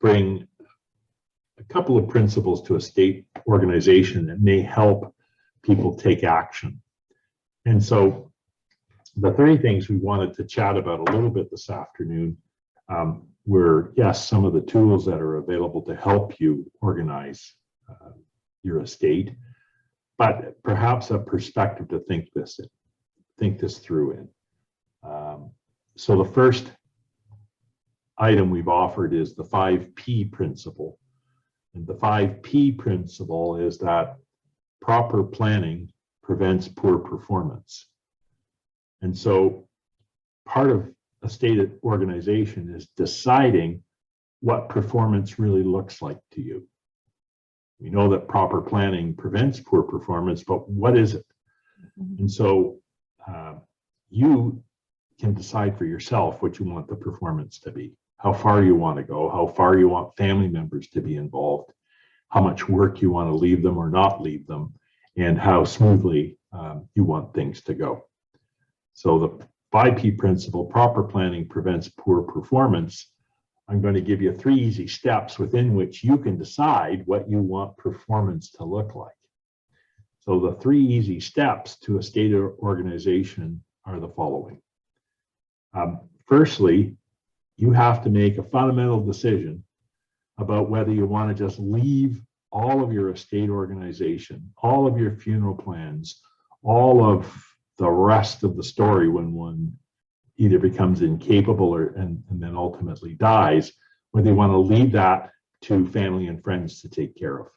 bring a couple of principles to a state organization that may help people take action. And so the three things we wanted to chat about a little bit this afternoon were, yes, some of the tools that are available to help you organize your estate, but perhaps a perspective to think this through in. So the first item we've offered is the 5P principle. And the 5P principle is that proper planning prevents poor performance. And so part of a state organization is deciding what performance really looks like to you. We know that proper planning prevents poor performance, but what is it? And so you can decide for yourself what you want the performance to be, how far you want to go, how far you want family members to be involved, how much work you want to leave them or not leave them, and how smoothly you want things to go. So the 5P principle, proper planning prevents poor performance. I'm going to give you 3 easy steps within which you can decide what you want performance to look like. So the 3 easy steps to a state organization are the following. Firstly, you have to make a fundamental decision about whether you want to just leave all of your estate organization, all of your funeral plans, all of the rest of the story when one either becomes incapable and then ultimately dies, whether you want to leave that to family and friends to take care of.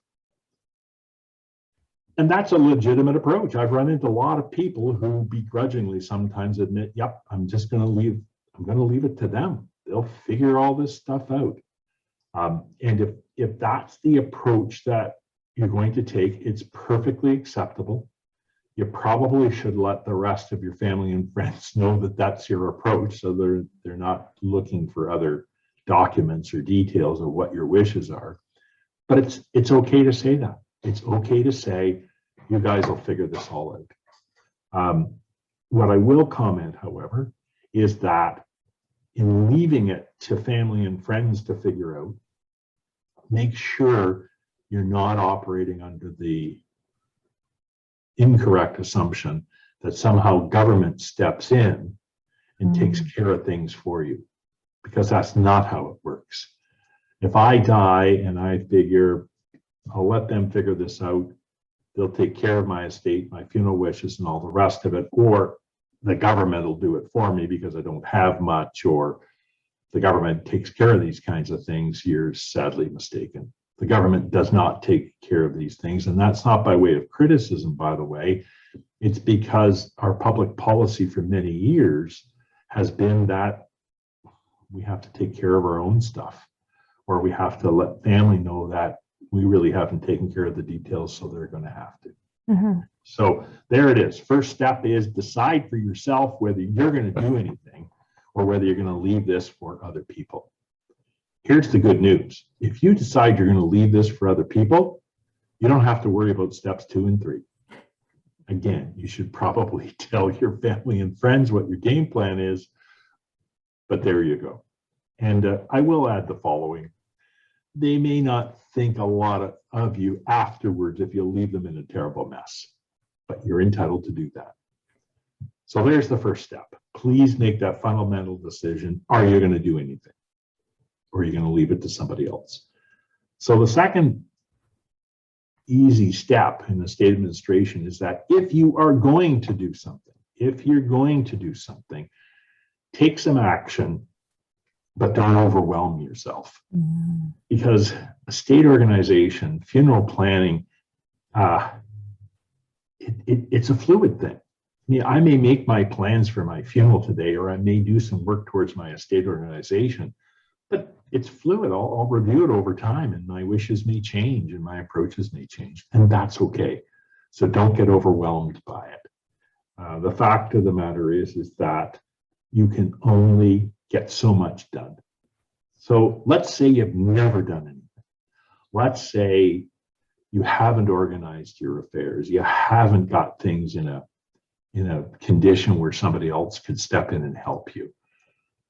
And that's a legitimate approach. I've run into a lot of people who begrudgingly sometimes admit, yep, I'm going to leave it to them. They'll figure all this stuff out. And if that's the approach that you're going to take, it's perfectly acceptable. You probably should let the rest of your family and friends know that that's your approach, so they're not looking for other documents or details of what your wishes are. But it's okay to say that. It's okay to say, you guys will figure this all out. What I will comment, however, is that in leaving it to family and friends to figure out, make sure you're not operating under the incorrect assumption that somehow government steps in and takes care of things for you, because that's not how it works. If I die and I figure I'll let them figure this out, they'll take care of my estate, my funeral wishes, and all the rest of it, or the government will do it for me because I don't have much, or the government takes care of these kinds of things, you're sadly mistaken. The government does not take care of these things, and that's not by way of criticism, by the way. It's because our public policy for many years has been that we have to take care of our own stuff, or we have to let family know that we really haven't taken care of the details, so they're going to have to. So there it is. First step is decide for yourself whether you're going to do anything or whether you're going to leave this for other people. Here's the good news. If you decide you're going to leave this for other people, you don't have to worry about steps 2 and 3. Again, you should probably tell your family and friends what your game plan is, but there you go. And I will add the following. They may not think a lot of you afterwards if you leave them in a terrible mess, but you're entitled to do that. So there's the first step. Please make that fundamental decision. Are you going to do anything? Or are you going to leave it to somebody else? So the second easy step in the state administration is that if you are going to do something, take some action, but don't overwhelm yourself. Because a state organization, funeral planning, it's a fluid thing. I mean, I may make my plans for my funeral today, or I may do some work towards my estate organization, but it's fluid. I'll review it over time, and my wishes may change and my approaches may change, and that's okay. So don't get overwhelmed by it. The fact of the matter is that you can only get so much done. So let's say you've never done anything. Let's say you haven't organized your affairs. You haven't got things in a condition where somebody else could step in and help you.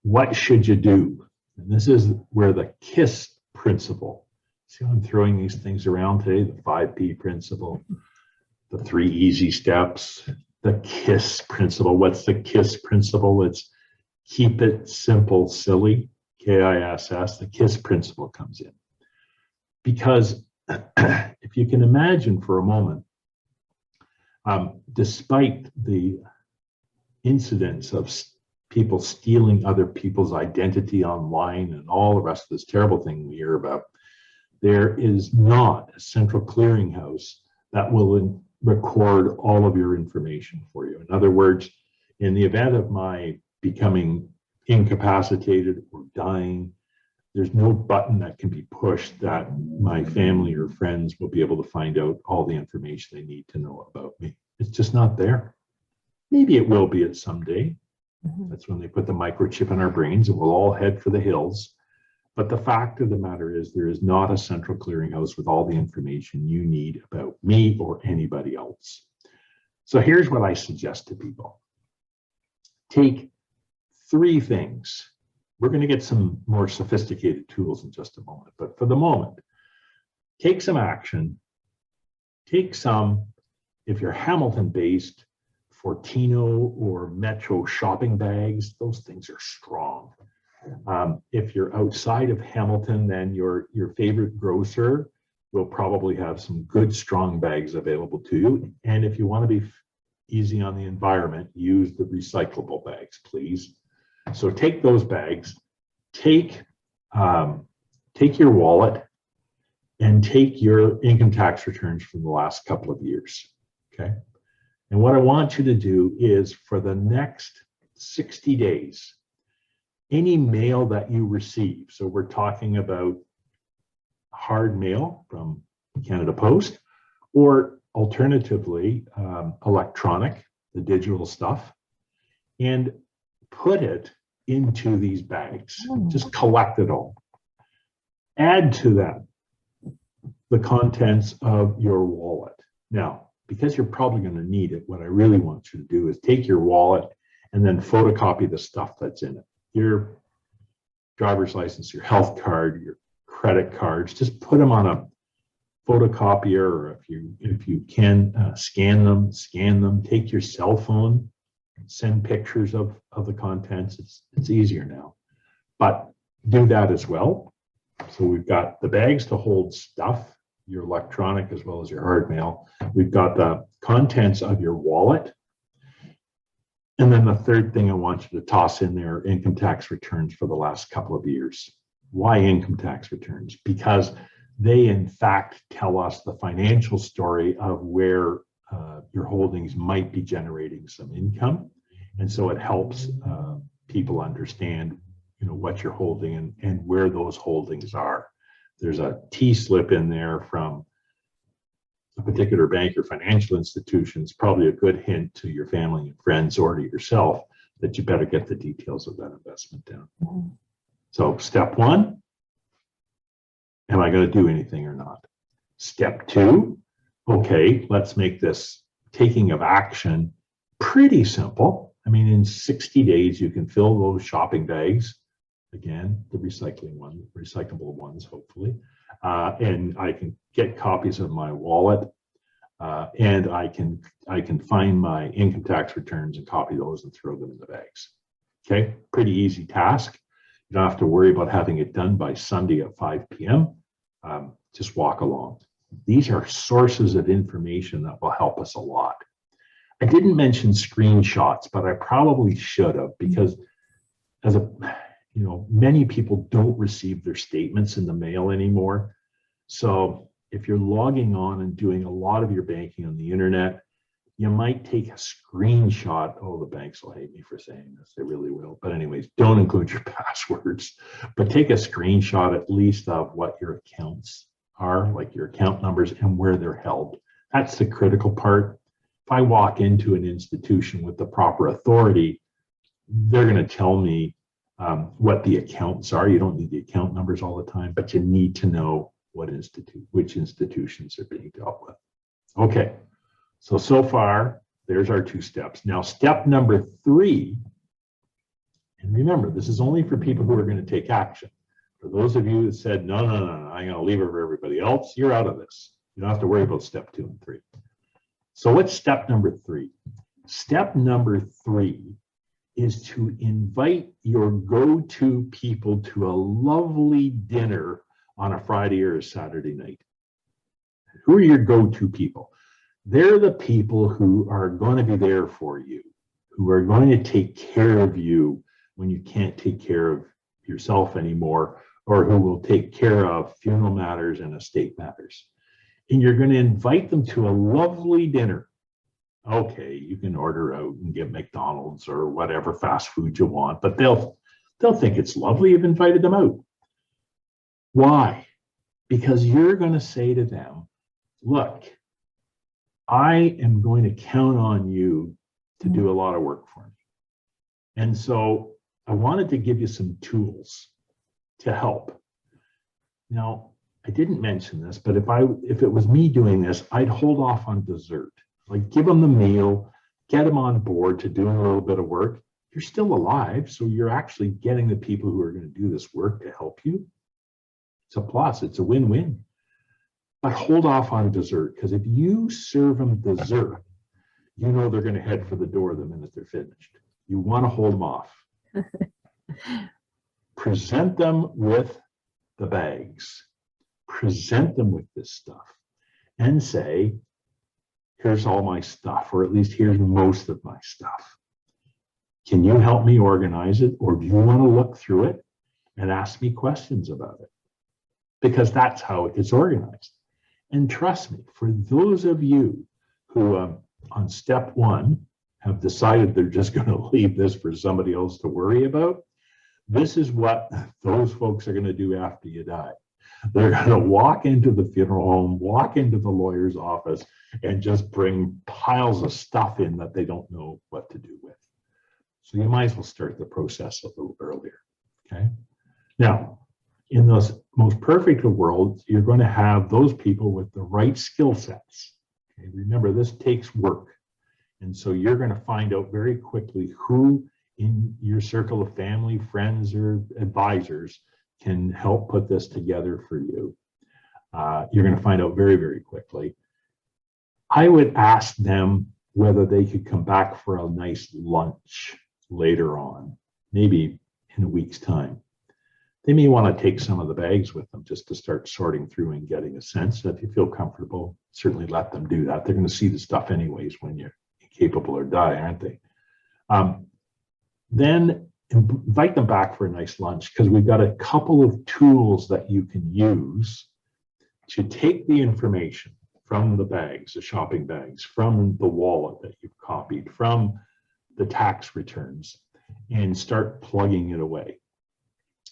What should you do? And this is where the KISS principle. See how I'm throwing these things around today? The 5P principle, the 3 easy steps, the KISS principle. What's the KISS principle? It's keep it simple, silly, KISS. The KISS principle comes in. Because if you can imagine for a moment, despite the incidents of people stealing other people's identity online and all the rest of this terrible thing we hear about, there is not a central clearinghouse that will record all of your information for you. In other words, in the event of my becoming incapacitated or dying, there's no button that can be pushed that my family or friends will be able to find out all the information they need to know about me. It's just not there. Maybe it will be at some day. That's when they put the microchip in our brains and we'll all head for the hills. But the fact of the matter is there is not a central clearinghouse with all the information you need about me or anybody else. So here's what I suggest to people. Take 3 things. We're going to get some more sophisticated tools in just a moment, but for the moment, take some action. Take some, if you're Hamilton based, Fortino or Metro shopping bags. Those things are strong. If you're outside of Hamilton, then your favorite grocer will probably have some good strong bags available to you. And if you want to be easy on the environment, use the recyclable bags, please. So take those bags, take your wallet, and take your income tax returns from the last couple of years, okay? And what I want you to do is for the next 60 days, any mail that you receive, so we're talking about hard mail from Canada Post, or alternatively, electronic, the digital stuff, and put it into these bags. Just collect it all. Add to that the contents of your wallet. Now, because you're probably going to need it, what I really want you to do is take your wallet and then photocopy the stuff that's in it. Your driver's license, your health card, your credit cards, just put them on a photocopier, or if you can scan them, take your cell phone, send pictures of the contents. It's easier now, but do that as well. So we've got the bags to hold stuff, your electronic as well as your hard mail. We've got the contents of your wallet. And then the third thing I want you to toss in there are income tax returns for the last couple of years. Why income tax returns? Because they in fact tell us the financial story of where your holdings might be generating some income. And so it helps people understand, what you're holding and where those holdings are. There's a T-slip in there from a particular bank or financial institution. It's probably a good hint to your family and friends or to yourself that you better get the details of that investment down. So step 1, am I going to do anything or not? Step 2, okay, let's make this taking of action pretty simple. I mean, in 60 days, you can fill those shopping bags. Again, the recyclable ones, hopefully. And I can get copies of my wallet, and I can find my income tax returns and copy those and throw them in the bags. Okay, pretty easy task. You don't have to worry about having it done by Sunday at 5 p.m. Just walk along. These are sources of information that will help us a lot. I didn't mention screenshots, but I probably should have, because many people don't receive their statements in the mail anymore. So if you're logging on and doing a lot of your banking on the internet, you might take a screenshot. Oh, the banks will hate me for saying this. They really will. But anyways, don't include your passwords, but take a screenshot at least of what your accounts are, like your account numbers and where they're held. That's the critical part. If I walk into an institution with the proper authority, they're going to tell me what the accounts are. You don't need the account numbers all the time, but you need to know which institutions are being dealt with. Okay, so far, there's our 2 steps. Now, step number 3, and remember, this is only for people who are going to take action. For those of you that said, no, no, no, no, I'm going to leave it for everybody else, you're out of this. You don't have to worry about step 2 and 3. So what's step number 3? Step number 3 is to invite your go-to people to a lovely dinner on a Friday or a Saturday night. Who are your go-to people? They're the people who are going to be there for you, who are going to take care of you when you can't take care of yourself anymore, or who will take care of funeral matters and estate matters. And you're going to invite them to a lovely dinner. Okay, you can order out and get McDonald's or whatever fast food you want, but they'll think it's lovely you've invited them out. Why? Because you're going to say to them, look, I am going to count on you to do a lot of work for me. And so I wanted to give you some tools to help. Now, I didn't mention this, but if it was me doing this, I'd hold off on dessert. Like, give them the meal, get them on board to doing a little bit of work. You're still alive, so you're actually getting the people who are going to do this work to help you. It's a plus, it's a win-win. But hold off on dessert, because if you serve them dessert, you know they're going to head for the door the minute they're finished. You want to hold them off. Present them with the bags. Present them with this stuff and say, here's all my stuff, or at least here's most of my stuff. Can you help me organize it, or do you want to look through it and ask me questions about it? Because that's how it's organized. And trust me, for those of you who on step 1 have decided they're just going to leave this for somebody else to worry about, this is what those folks are going to do after you die. They're going to walk into the funeral home, walk into the lawyer's office, and just bring piles of stuff in that they don't know what to do with. So you might as well start the process a little earlier, okay? Now, in those most perfect of worlds, you're going to have those people with the right skill sets. Okay? Remember, this takes work. And so you're going to find out very quickly who in your circle of family, friends, or advisors can help put this together for you. You're going to find out very, very quickly. I would ask them whether they could come back for a nice lunch later on, maybe in a week's time. They may want to take some of the bags with them just to start sorting through and getting a sense. If you feel comfortable, certainly let them do that. They're going to see the stuff anyways when you're incapable or die, aren't they? Then invite them back for a nice lunch, because we've got a couple of tools that you can use to take the information from the bags, the shopping bags, from the wallet that you've copied, from the tax returns, and start plugging it away.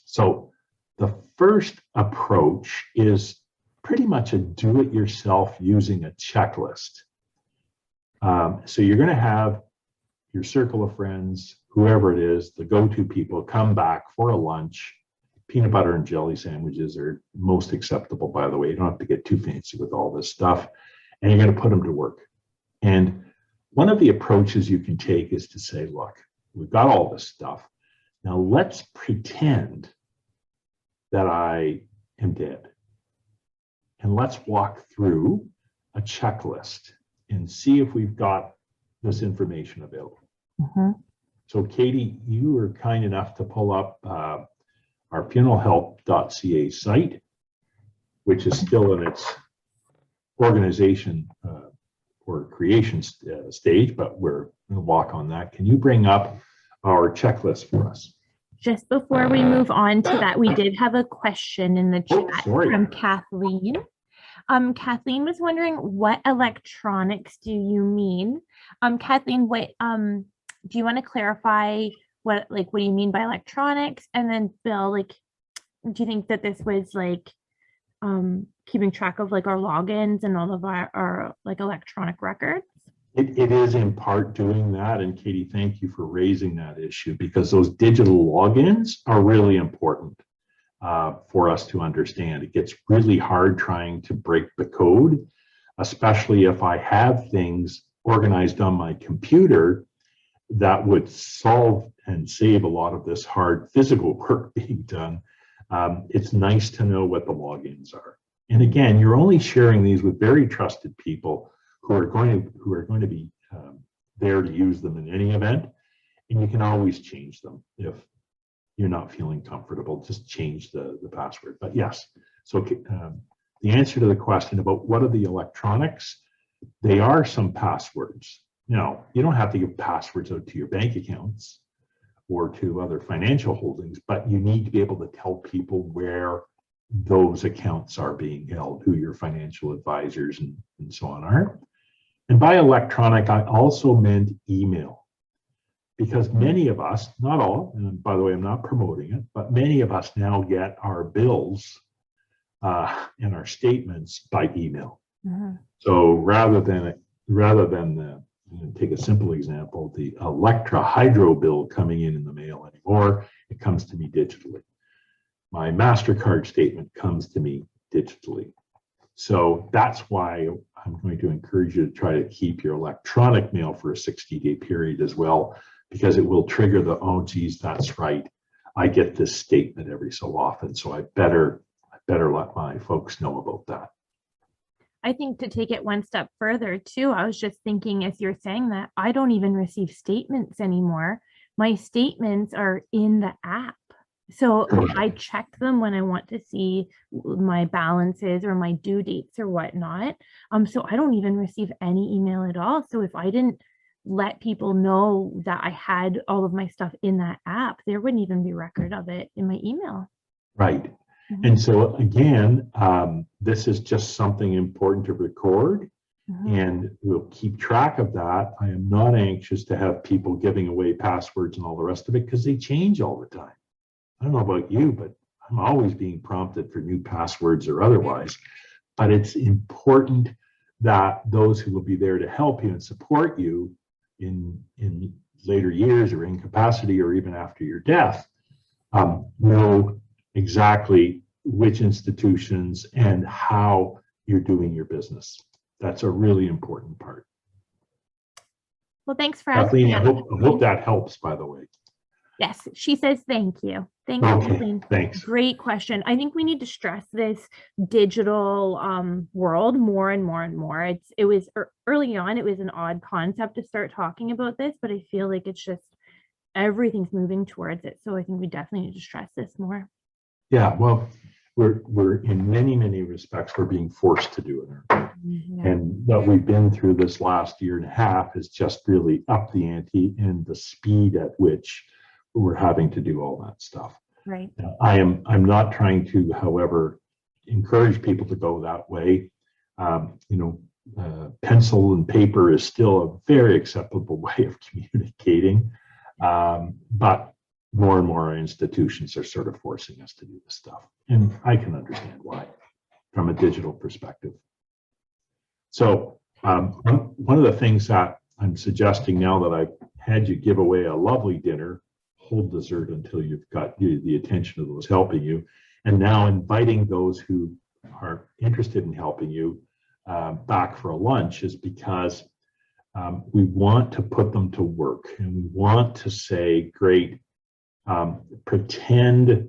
So the first approach is pretty much a do-it-yourself using a checklist. So you're going to have your circle of friends, whoever it is, the go-to people, come back for a lunch. Peanut butter and jelly sandwiches are most acceptable, by the way. You don't have to get too fancy with all this stuff. And you're going to put them to work. And one of the approaches you can take is to say, look, we've got all this stuff. Now let's pretend that I am dead. And let's walk through a checklist and see if we've got this information available. Mm-hmm. So Katie, you were kind enough to pull up our funeralhelp.ca site, which is still in its organization or creation stage, but we're going to walk on that. Can you bring up our checklist for us? Just before we move on to that, we did have a question in the chat from Kathleen. Kathleen was wondering, what electronics do you mean? Kathleen, what do you want to clarify what do you mean by electronics? And then Bill, do you think that this was keeping track of our logins and all of our electronic records? It is in part doing that. And Katie, thank you for raising that issue, because those digital logins are really important for us to understand. It gets really hard trying to break the code, especially if I have things organized on my computer that would solve and save a lot of this hard physical work being done. It's nice to know what the logins are. And again, you're only sharing these with very trusted people who are going to be there to use them in any event. And you can always change them if you're not feeling comfortable. Just change the password. But yes, so the answer to the question about what are the electronics, they are some passwords. Now, you don't have to give passwords out to your bank accounts or to other financial holdings, but you need to be able to tell people where those accounts are being held, who your financial advisors and so on are. And by electronic, I also meant email, because many of us, not all, and by the way, I'm not promoting it, but many of us now get our bills and our statements by email. Mm-hmm. So rather than take a simple example, the Electra hydro bill coming in the mail anymore, it comes to me digitally. My MasterCard statement comes to me digitally. So that's why I'm going to encourage you to try to keep your electronic mail for a 60-day period as well, because it will trigger the, oh, geez, that's right, I get this statement every so often, so I better let my folks know about that. I think to take it one step further too, I was just thinking as you're saying that, I don't even receive statements anymore. My statements are in the app. So I check them when I want to see my balances or my due dates or whatnot. So I don't even receive any email at all. So if I didn't let people know that I had all of my stuff in that app, there wouldn't even be record of it in my email. Right. Mm-hmm. And so again, this is just something important to record. Mm-hmm. And we'll keep track of that. I am not anxious to have people giving away passwords and all the rest of it, because they change all the time. I don't know about you, but I'm always being prompted for new passwords or otherwise. But it's important that those who will be there to help you and support you in later years or incapacity or even after your death know exactly which institutions and how you're doing your business. That's a really important part. Well, thanks for Kathleen, asking. I hope that helps, by the way. Yes, she says thank you. Thanks, okay, thanks. Great question. I think we need to stress this digital world more and more and more. It was early on, it was an odd concept to start talking about this, but I feel like it's just everything's moving towards it. So I think we definitely need to stress this more. Yeah, well, we're in many respects, we're being forced to do it. Yeah. And what we've been through this last year and a half is just really up the ante and the speed at which we're having to do all that stuff. Right. I'm not trying to, however, encourage people to go that way. Pencil and paper is still a very acceptable way of communicating, but more and more institutions are sort of forcing us to do this stuff. And I can understand why from a digital perspective. So one of the things that I'm suggesting now that I've had you give away a lovely dinner, hold dessert until you've got the attention of those helping you, and now inviting those who are interested in helping you back for a lunch, is because we want to put them to work, and we want to say, great, pretend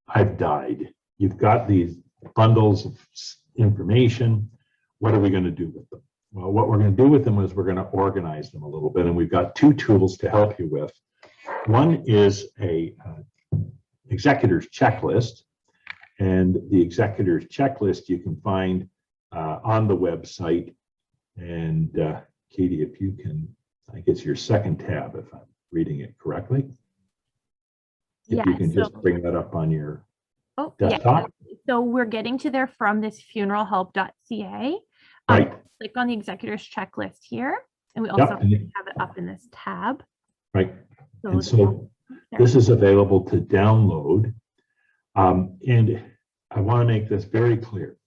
I've died. You've got these bundles of information. What are we going to do with them? Well, what we're going to do with them is we're going to organize them a little bit, and we've got two tools to help you with. One is a executor's checklist, and the executor's checklist you can find on the website. And Katie, if you can, I guess your second tab, if I'm reading it correctly. If you can just bring that up on your desktop. Yeah. So we're getting to there from this funeralhelp.ca. Right. Click on the executor's checklist here, and we also have it up in this tab. Right. And so this is available to download. And I want to make this very clear.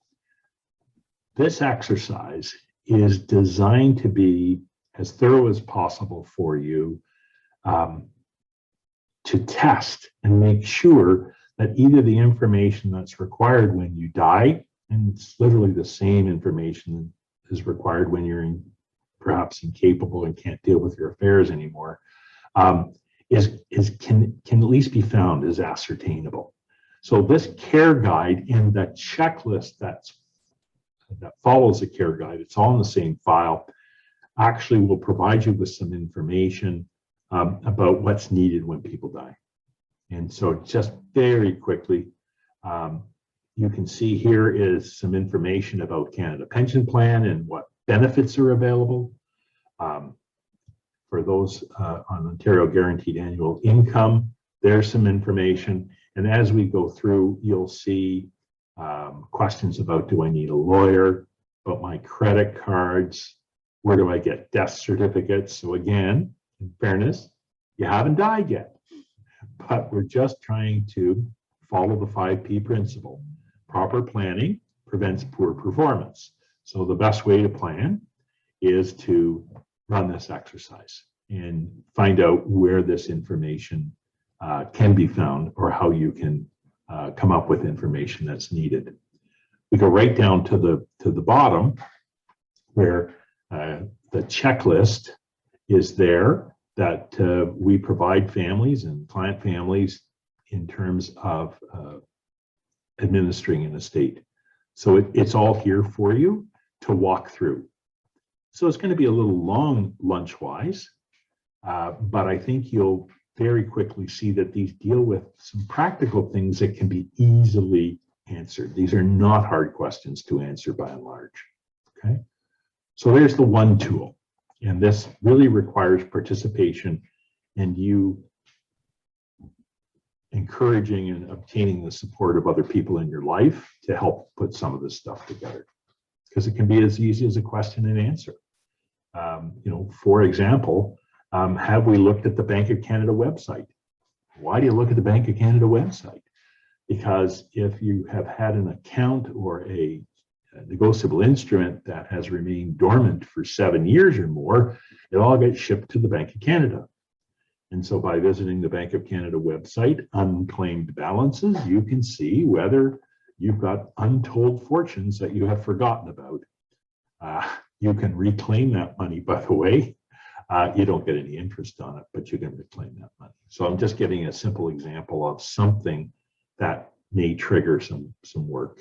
This exercise is designed to be as thorough as possible for you to test and make sure that either the information that's required when you die, and it's literally the same information is required when you're perhaps incapable and can't deal with your affairs anymore, can at least be found as ascertainable. So this care guide and the checklist that follows the care guide, it's all in the same file, actually will provide you with some information about what's needed when people die. And so just very quickly, you can see here is some information about Canada Pension Plan and what benefits are available. For those on Ontario Guaranteed Annual Income, there's some information. And as we go through, you'll see questions about, do I need a lawyer, about my credit cards, where do I get death certificates? So again, in fairness, you haven't died yet, but we're just trying to follow the 5P principle. Proper planning prevents poor performance. So the best way to plan is to run this exercise and find out where this information can be found, or how you can come up with information that's needed. We go right down to the bottom where the checklist is there that we provide families and client families in terms of administering an estate. So it's all here for you to walk through. So it's going to be a little long lunch-wise, but I think you'll very quickly see that these deal with some practical things that can be easily answered. These are not hard questions to answer by and large. Okay, so there's the one tool, and this really requires participation and you encouraging and obtaining the support of other people in your life to help put some of this stuff together, because it can be as easy as a question and answer. For example, have we looked at the Bank of Canada website? Why do you look at the Bank of Canada website? Because if you have had an account or a negotiable instrument that has remained dormant for 7 years or more, it all gets shipped to the Bank of Canada. And so by visiting the Bank of Canada website, unclaimed balances, you can see whether you've got untold fortunes that you have forgotten about. You can reclaim that money, by the way. You don't get any interest on it, but you can reclaim that money. So I'm just giving a simple example of something that may trigger some work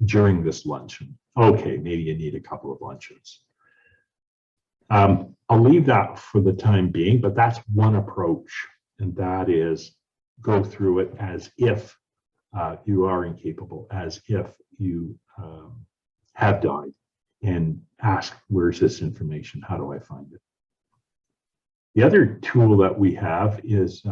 during this luncheon. Okay, maybe you need a couple of luncheons. I'll leave that for the time being, but that's one approach, and that is go through it as if you are incapable, as if you have died, and ask, where's this information? How do I find it? The other tool that we have is,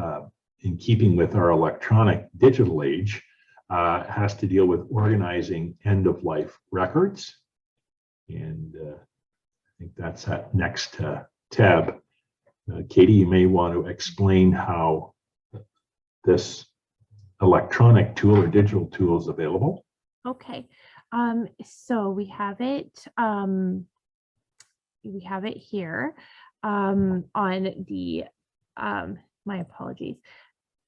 in keeping with our electronic digital age, has to deal with organizing end-of-life records. And I think that's that next tab. Katie, you may want to explain how this electronic tool or digital tool is available. Okay, so we have it here on the, my apologies.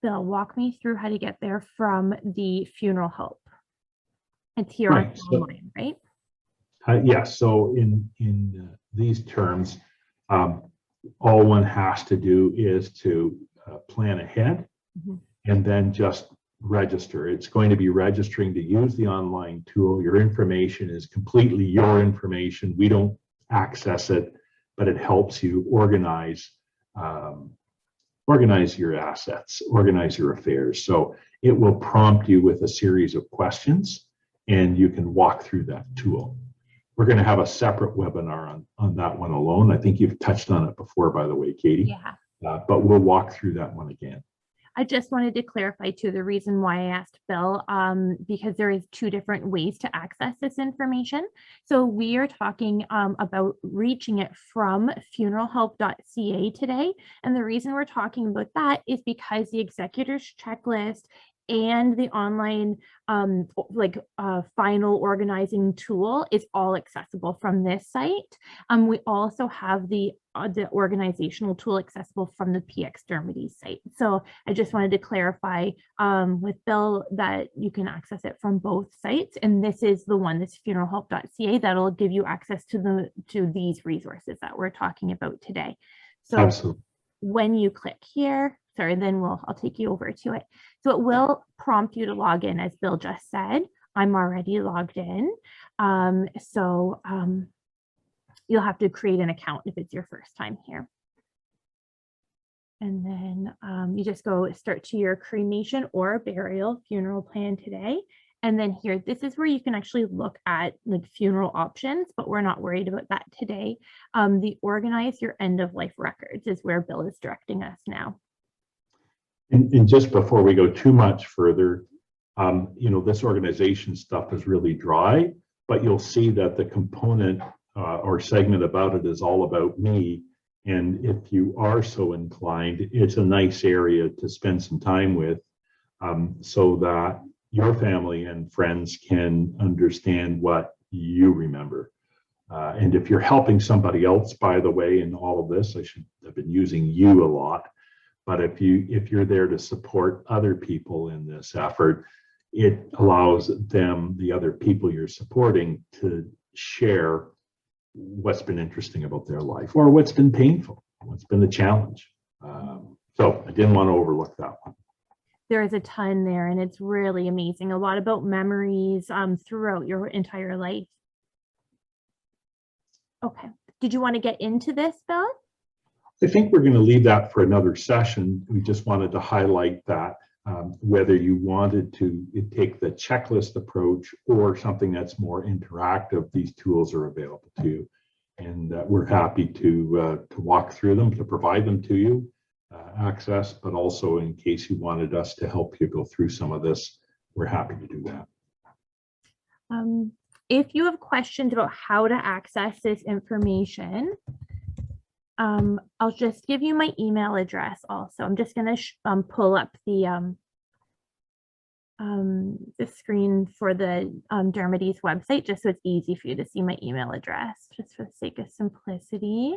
Bill, walk me through how to get there from the funeral help. It's here Right, online, right? Yes, so in these terms, all one has to do is to plan ahead and then just register. It's going to be registering to use the online tool. Your information is completely your information. We don't access it, but it helps you organize your assets, organize your affairs. So it will prompt you with a series of questions, and you can walk through that tool. We're going to have a separate webinar on that one alone. I think you've touched on it before, by the way, Katie. Yeah. But we'll walk through that one again. I just wanted to clarify too, the reason why I asked Bill, because there is 2 different ways to access this information. So we are talking about reaching it from funeralhelp.ca today. And the reason we're talking about that is because the executor's checklist and the online final organizing tool is all accessible from this site. We also have the organizational tool accessible from the PX Dermody site. So I just wanted to clarify with Bill that you can access it from both sites, and this is the one, this funeralhelp.ca, that'll give you access to these resources that we're talking about today. So absolutely. When you click here, sorry, then I'll take you over to it. So it will prompt you to log in, as Bill just said. I'm already logged in. You'll have to create an account if it's your first time here. And then you just go start to your cremation or burial funeral plan today. And then here, this is where you can actually look at like funeral options, but we're not worried about that today. The organize your end of life records is where Bill is directing us now. And just before we go too much further, this organization stuff is really dry, but you'll see that the component or segment about it is all about me. And if you are so inclined, it's a nice area to spend some time with so that your family and friends can understand what you remember. And if you're helping somebody else, by the way, in all of this, I should have been using you a lot. But if you're there to support other people in this effort, it allows them, the other people you're supporting, to share what's been interesting about their life or what's been painful, what's been the challenge. So I didn't want to overlook that one. There is a ton there, and it's really amazing. A lot about memories throughout your entire life. Okay. Did you want to get into this, Bill? I think we're going to leave that for another session. We just wanted to highlight that whether you wanted to take the checklist approach or something that's more interactive, these tools are available to you. And we're happy to walk through them, to provide them to you, access, but also in case you wanted us to help you go through some of this, we're happy to do that. If you have questions about how to access this information, I'll just give you my email address also. I'm just going to pull up the screen for the Dermody's website, just so it's easy for you to see my email address, just for the sake of simplicity.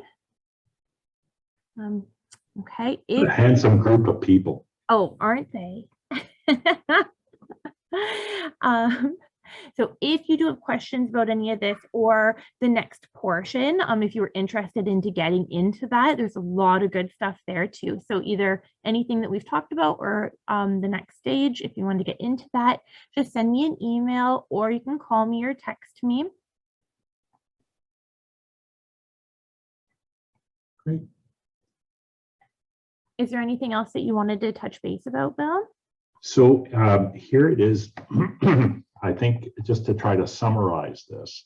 Okay. A handsome group of people. Oh, aren't they? So if you do have questions about any of this or the next portion, if you were interested into getting into that, there's a lot of good stuff there too. So either anything that we've talked about or the next stage, if you want to get into that, just send me an email or you can call me or text me. Great. Is there anything else that you wanted to touch base about, Bill? So here it is. I think just to try to summarize this,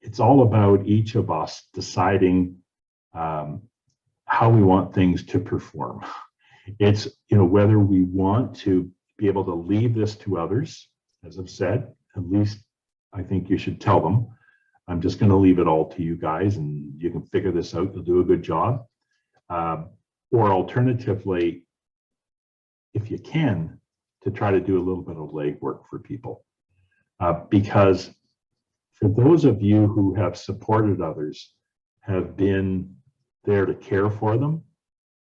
it's all about each of us deciding how we want things to perform. It's whether we want to be able to leave this to others. As I've said, at least I think you should tell them, I'm just going to leave it all to you guys, and you can figure this out. You'll do a good job. Or alternatively, if you can, to try to do a little bit of legwork for people. Because for those of you who have supported others, have been there to care for them,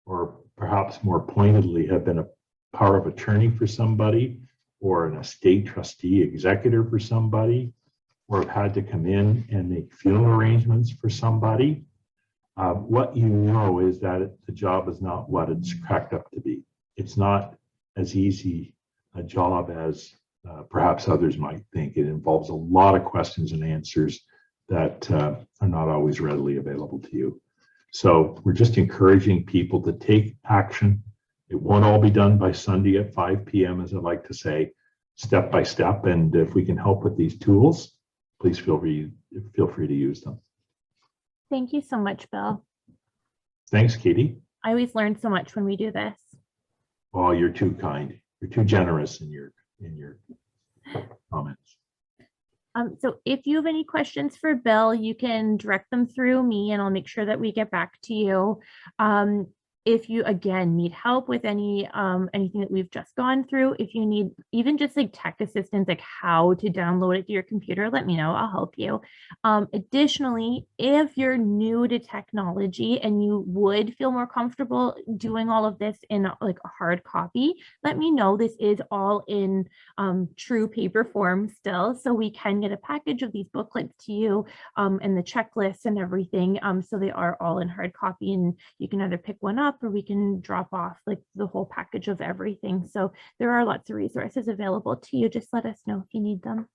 or perhaps more pointedly have been a power of attorney for somebody, or an estate trustee executor for somebody, or have had to come in and make funeral arrangements for somebody, what you know is that the job is not what it's cracked up to be. It's not as easy a job as perhaps others might think. It involves a lot of questions and answers that are not always readily available to you. So we're just encouraging people to take action. It won't all be done by Sunday at 5 p.m., as I like to say, step by step. And if we can help with these tools, please feel free to use them. Thank you so much, Bill. Thanks, Katie. I always learn so much when we do this. Oh, you're too kind. You're too generous in your comments. So if you have any questions for Bill, you can direct them through me and I'll make sure that we get back to you. If you, again, need help with anything that we've just gone through, if you need even just like tech assistance, like how to download it to your computer, let me know. I'll help you. Additionally, if you're new to technology and you would feel more comfortable doing all of this in like a hard copy, let me know. This is all in true paper form still, so we can get a package of these booklets to you and the checklists and everything. So they are all in hard copy and you can either pick one up up, or we can drop off like the whole package of everything. So there are lots of resources available to you. Just let us know if you need them.